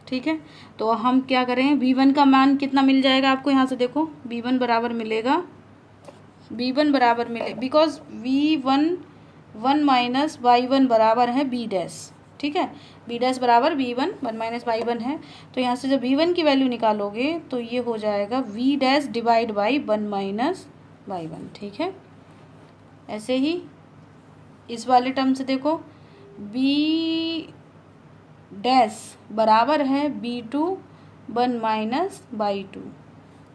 ठीक है। तो हम क्या करें, V1 का मान कितना मिल जाएगा आपको यहाँ से देखो, V1 बराबर मिलेगा, बिकॉज V1 1 माइनस Y1 बराबर है B डैश, ठीक है। B डैश बराबर V1 1 माइनस Y1 है। तो यहाँ से जब V1 की वैल्यू निकालोगे तो ये हो जाएगा V dash divide by 1 minus Y1, ठीक है। ऐसे ही इस वाले टर्म से देखो, B डैश बराबर है B2 1 माइनस Y2,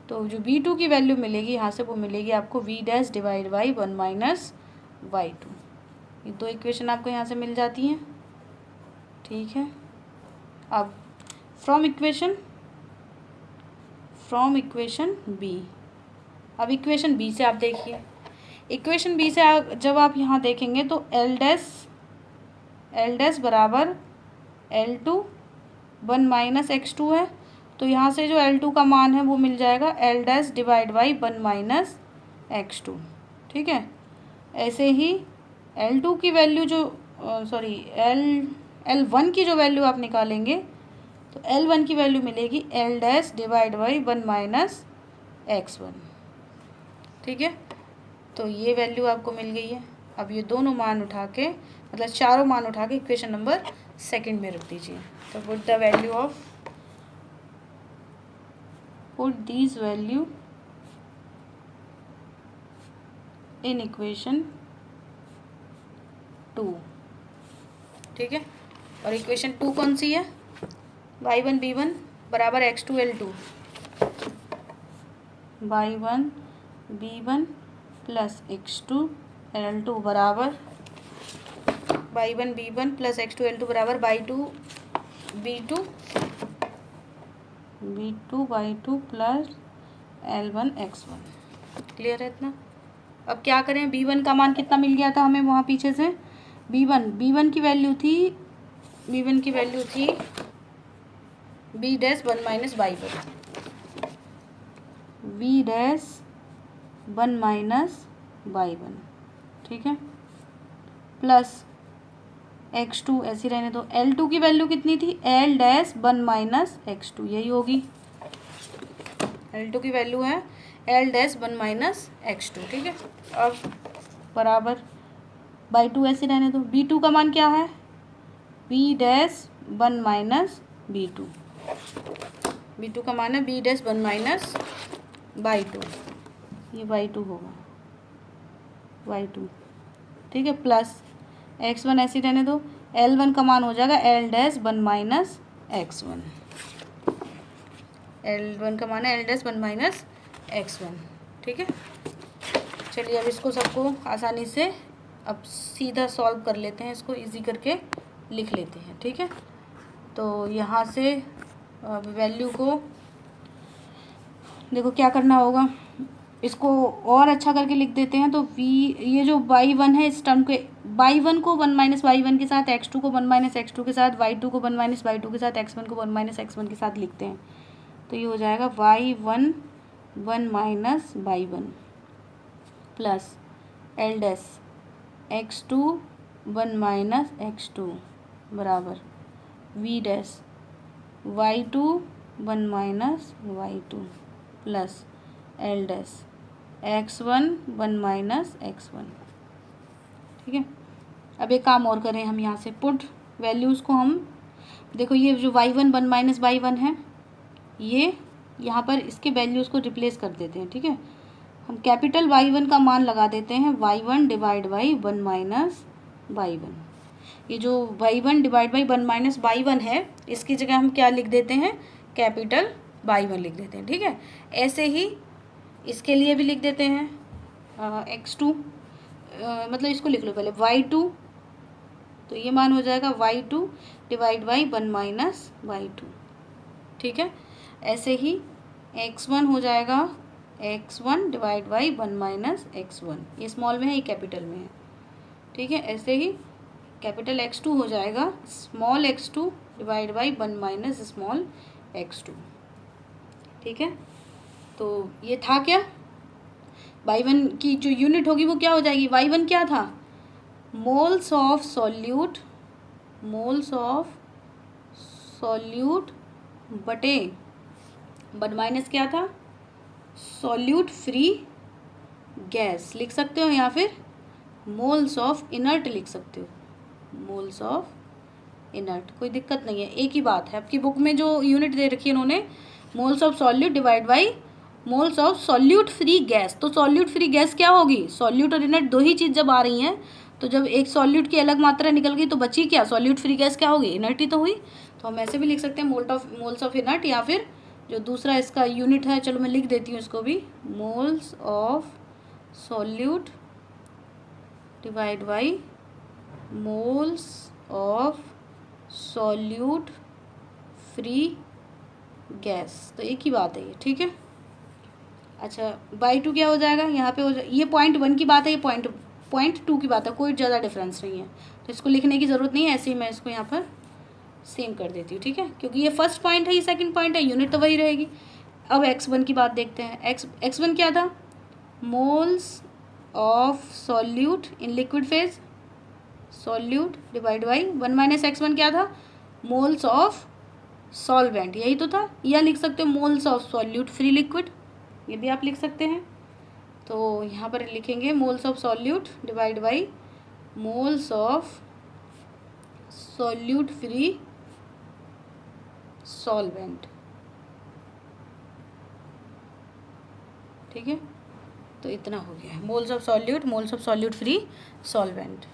तो जो B2 की वैल्यू मिलेगी यहाँ से वो मिलेगी आपको V dash divide by 1 minus Y2। ये दो इक्वेशन आपको यहाँ से मिल जाती हैं, ठीक है। अब फ्रॉम इक्वेशन बी, अब इक्वेशन बी से आप देखिए, इक्वेशन बी से जब आप यहाँ देखेंगे तो एल डैश बराबर L2 1 माइनस X2 है। तो यहाँ से जो L2 का मान है वो मिल जाएगा L dash divide by 1 minus X2, ठीक है। ऐसे ही L2 की वैल्यू जो L1 की जो वैल्यू आप निकालेंगे तो L1 की वैल्यू मिलेगी L dash divide by 1 minus X1, ठीक है। तो ये वैल्यू आपको मिल गई है। अब ये दोनों मान उठा के, मतलब चारों मान उठा के इक्वेशन नंबर सेकंड में रख दीजिए। तो put the value of, put these value in equation 2, ठीक है। और इक्वेशन 2 कौन सी है, y1 b1 बराबर x2 l2, y1 b1 plus x2 l2 बराबर y1 b1 plus x2 l2 बराबर y2 b2 y2 plus l1 x1। Clear है इतना। अब क्या करें, b1 का मान कितना मिल गया था हमें वहाँ पीछे से, b1 की वैल्यू थी b dash 1 minus y1, b dash 1 minus y1, ठीक है, प्लस x2 ऐसी रहने दो। L2 की वैल्यू कितनी थी, L डैश 1 माइनस x2, यही होगी। L2 की वैल्यू है L डैश 1 माइनस x2, ठीक है। अब बराबर y2 ऐसे रहने दो। b2 का मान क्या है, b dash 1 minus b2, b2 का मान है b डैश 1 माइनस y2, ये y2 होगा, y2, ठीक है, प्लस x1 ऐसे रहने दो। L1 का मान हो जाएगा L dash 1 minus x1, L1 का मान है L डैश 1 माइनस x1, ठीक है। चलिए अब इसको सबको आसानी से अब सीधा सॉल्व कर लेते हैं, इसको इजी करके लिख लेते हैं, ठीक है। तो यहाँ से वैल्यू को देखो क्या करना होगा, इसको और अच्छा करके लिख देते हैं। तो ये जो y1 है, इस टर्म के y1 को 1 माइनस y1 के साथ, x2 को 1 माइनस x2 के साथ, y2 को 1 माइनस y2 के साथ, x1 को 1 माइनस x1 के साथ लिखते हैं। तो ये हो जाएगा y1 1 minus y1 plus l dash x2 1 minus x2 बराबर v dash y2 1 minus y2 plus l dash x1 1 minus x1, ठीक है। अब एक काम और करें हम, यहाँ से पुट वैल्यूज़ को हम देखो, ये जो y1 1 माइनस y1 है, ये यहाँ पर इसके वैल्यूज़ को रिप्लेस कर देते हैं, ठीक है। हम कैपिटल y1 का मान लगा देते हैं y1 divide by 1 minus y1। ये जो y1 divide by 1 minus y1 है, इसकी जगह हम क्या लिख देते हैं, कैपिटल y1 लिख देते हैं, ठीक है। ऐसे ही इसके लिए भी लिख देते हैं x2, मतलब इसको लिख लो पहले y2, तो ये मान हो जाएगा y2 divide by 1 minus y2, ठीक है। ऐसे ही x1 हो जाएगा x1 divide by 1 minus x1, ये स्मॉल में है, ये कैपिटल में है, ठीक है। ऐसे ही कैपिटल x2 हो जाएगा small x2 divide by 1 minus small x2, ठीक है। तो ये था क्या, y1 की जो यूनिट होगी वो क्या हो जाएगी, y1 क्या था, मोल्स ऑफ सॉल्यूट बटे 1 माइनस क्या था, सॉल्यूट फ्री गैस लिख सकते हो, या फिर मोल्स ऑफ इनर्ट लिख सकते हो, मोल्स ऑफ इनर्ट, कोई दिक्कत नहीं है, एक ही बात है। आपकी बुक में जो यूनिट दे रखी है उन्होंने moles of solute divide by moles of solute free gas. तो सॉल्यूट फ्री गैस क्या होगी, सॉल्यूट और इनर्ट दो ही चीज़ जब आ रही हैं, तो जब एक सॉल्यूट की अलग मात्रा निकल गई तो बची क्या, सॉल्यूट फ्री गैस क्या होगी, इनर्ट ही तो हुई। तो हम ऐसे भी लिख सकते हैं मोल्स ऑफ इनर्ट, या फिर जो दूसरा इसका यूनिट है, चलो मैं लिख देती हूँ इसको भी, moles of solute divide by moles of solute free gas, तो एक ही बात है ये, ठीक है। अच्छा बाई टू क्या हो जाएगा, यहाँ पे ये पॉइंट 1 की बात है, ये पॉइंट 2 की बात है, कोई ज़्यादा डिफरेंस नहीं है, तो इसको लिखने की ज़रूरत नहीं है, ऐसे ही मैं इसको यहाँ पर सेम कर देती हूँ, ठीक है, क्योंकि ये फर्स्ट पॉइंट है, ये सेकंड पॉइंट है, यूनिट तो वही रहेगी। अब x1 की बात देखते हैं, x1 क्या था, moles of solute in liquid phase, solute divide by 1 minus x1 क्या था, मोल्स ऑफ सॉल्वेंट, यही तो था, या लिख सकते हो moles of solute free liquid, ये भी आप लिख सकते हैं। तो यहाँ पर लिखेंगे moles of solute divide by moles of solute free solvent, ठीक है। तो इतना हो गया है, moles of solute free solvent.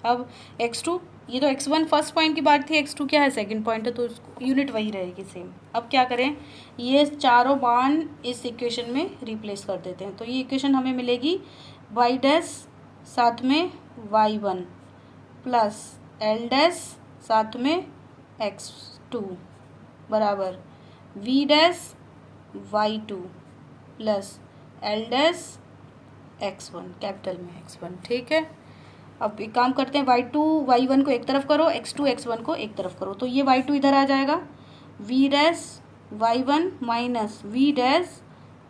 अब x2, ये तो x1 फर्स्ट पॉइंट की बात थी, x2 क्या है, सेकंड पॉइंट है, तो यूनिट वही रहेगी सेम। अब क्या करें, ये चारों मान इस इक्वेशन में रिप्लेस कर देते हैं, तो ये इक्वेशन हमें मिलेगी y डैश साथ में y1 प्लस l डैश साथ में x2 बराबर v dash y2 plus l dash x1, capital में x1, ठीक है। अब एक काम करते हैं, y2 y1 को एक तरफ करो, x2 x1 को एक तरफ करो, तो ये y2 इधर आ जाएगा, v dash y1 minus v dash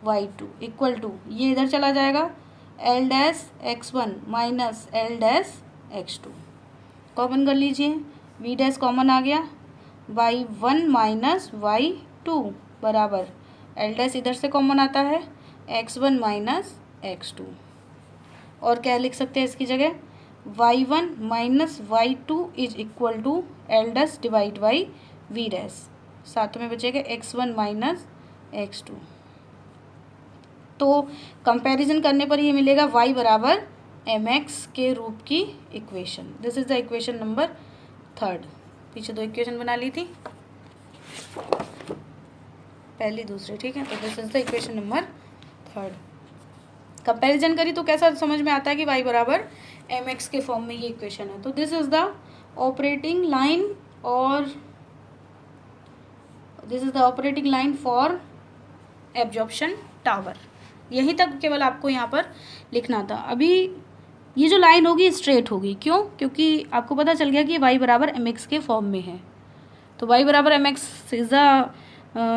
y2 equal to, ये इधर चला जाएगा, l dash x1 minus l dash x2, common कर लीजिए, v डैश कॉमन आ गया, y1 माइनस y2 बराबर l डैश इधर से कॉमन आता है, x1 माइनस x2, और क्या लिख सकते हैं इसकी जगह, y1 minus y2 is equal to l dash divide by v dash, साथ में बचेगा x1 माइनस x2। तो कंपैरिजन करने पर ये मिलेगा y बराबर mx के रूप की equation, this is the equation number 3। पीछे दो इक्वेशन बना ली थी, पहली दूसरी, ठीक है, तो this is the equation number 3। Comparison करी तो कैसा समझ में आता है कि y बराबर mx के फॉर्म में ये इक्वेशन है। तो this is the operating line, और this is the operating line for absorption tower. यहीं तक केवल आपको यहाँ पर लिखना था। अभी ये जो लाइन होगी स्ट्रेट होगी, क्यों, क्योंकि आपको पता चल गया कि y बराबर mx के फॉर्म में है, तो y बराबर mx is the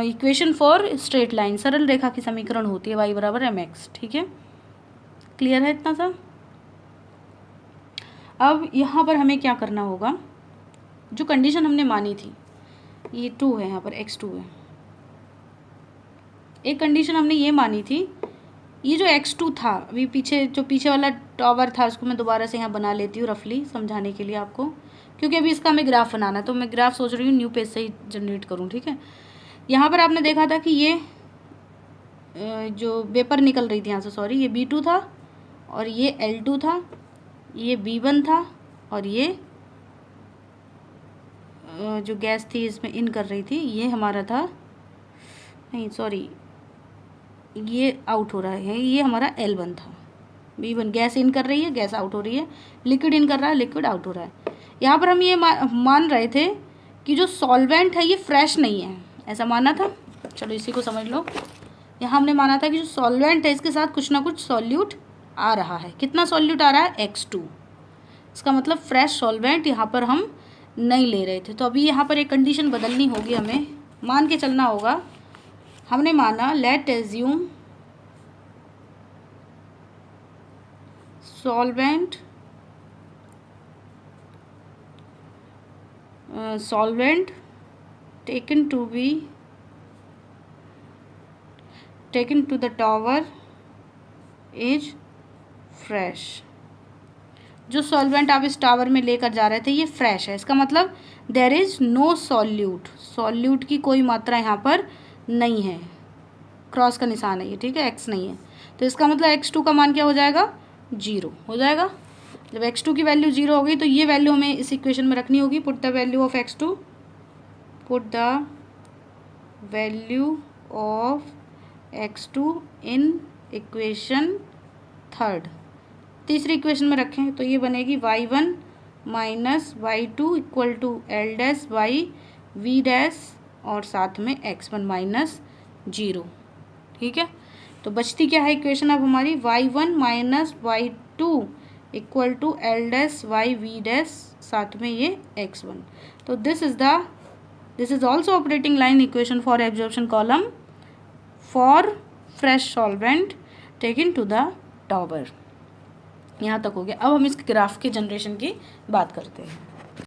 equation for straight line, सरल रेखा की समीकरण होती है y बराबर mx, ठीक है, क्लियर है इतना सा। अब यहाँ पर हमें क्या करना होगा, जो कंडीशन हमने मानी थी, ये 2 है, यहाँ पर x2 है, एक कंडीशन हमने ये मानी थी, ये जो x2 था, अभी पीछे जो पीछे वाला टॉवर था उसको मैं दोबारा से यहाँ बना लेती हूँ रफली समझाने के लिए आपको, क्योंकि अभी इसका हमें ग्राफ बनाना है, तो मैं ग्राफ सोच रही हूँ न्यू पेज से ही जनरेट करूँ, ठीक है। यहाँ पर आपने देखा था कि ये जो वेपर निकल रही थी यहाँ से, सॉरी, ये B2 था, और ये L2 था, ये B1 था, और ये जो गैस थी इसमें इन कर रही थी ये हमारा था, नहीं सॉरी, ये आउट हो रहा है, ये हमारा L1 था, B1 गैस इन कर रही है, गैस आउट हो रही है, लिक्विड इन कर रहा है, लिक्विड आउट हो रहा है। यहाँ पर हम ये मान रहे थे कि जो सॉल्वेंट है ये फ्रेश नहीं है, ऐसा माना था, चलो इसी को समझ लो। यहाँ हमने माना था कि जो सॉल्वेंट है इसके साथ कुछ ना कुछ सॉल्यूट आ रहा है, कितना सॉल्यूट आ रहा है, x2, इसका मतलब फ्रेश सॉल्वेंट यहाँ पर हम नहीं ले रहे थे। तो अभी यहाँ पर एक कंडीशन बदलनी होगी, हमें मान के चलना होगा। हमने माना late assume solvent taken to the tower is fresh। जो सॉल्वेंट आप इस टावर में लेकर जा रहे थे ये फ्रेश है। इसका मतलब there is no solute, solute की कोई मात्रा यहाँ पर नहीं है, क्रॉस का निशान है ये, ठीक है, एक्स नहीं है। तो इसका मतलब x2 का मान क्या हो जाएगा, 0 हो जाएगा। जब x2 की वैल्यू 0 हो गई तो ये वैल्यू हमें इस इक्वेशन में रखनी होगी। Put the value of x2, put the value of x2 in equation third, तीसरी इक्वेशन में रखें तो ये बनेगी y1 minus y2 equal to L dash by v dash और साथ में x1 माइनस 0, ठीक है। तो बचती क्या है इक्वेशन अब हमारी, y1 minus y2 equal to L dash by v dash साथ में ये x1। तो this is also operating line equation for absorption column for fresh solvent taken to the tower. यहाँ तक हो गया। अब हम इस ग्राफ के जनरेशन की बात करते हैं।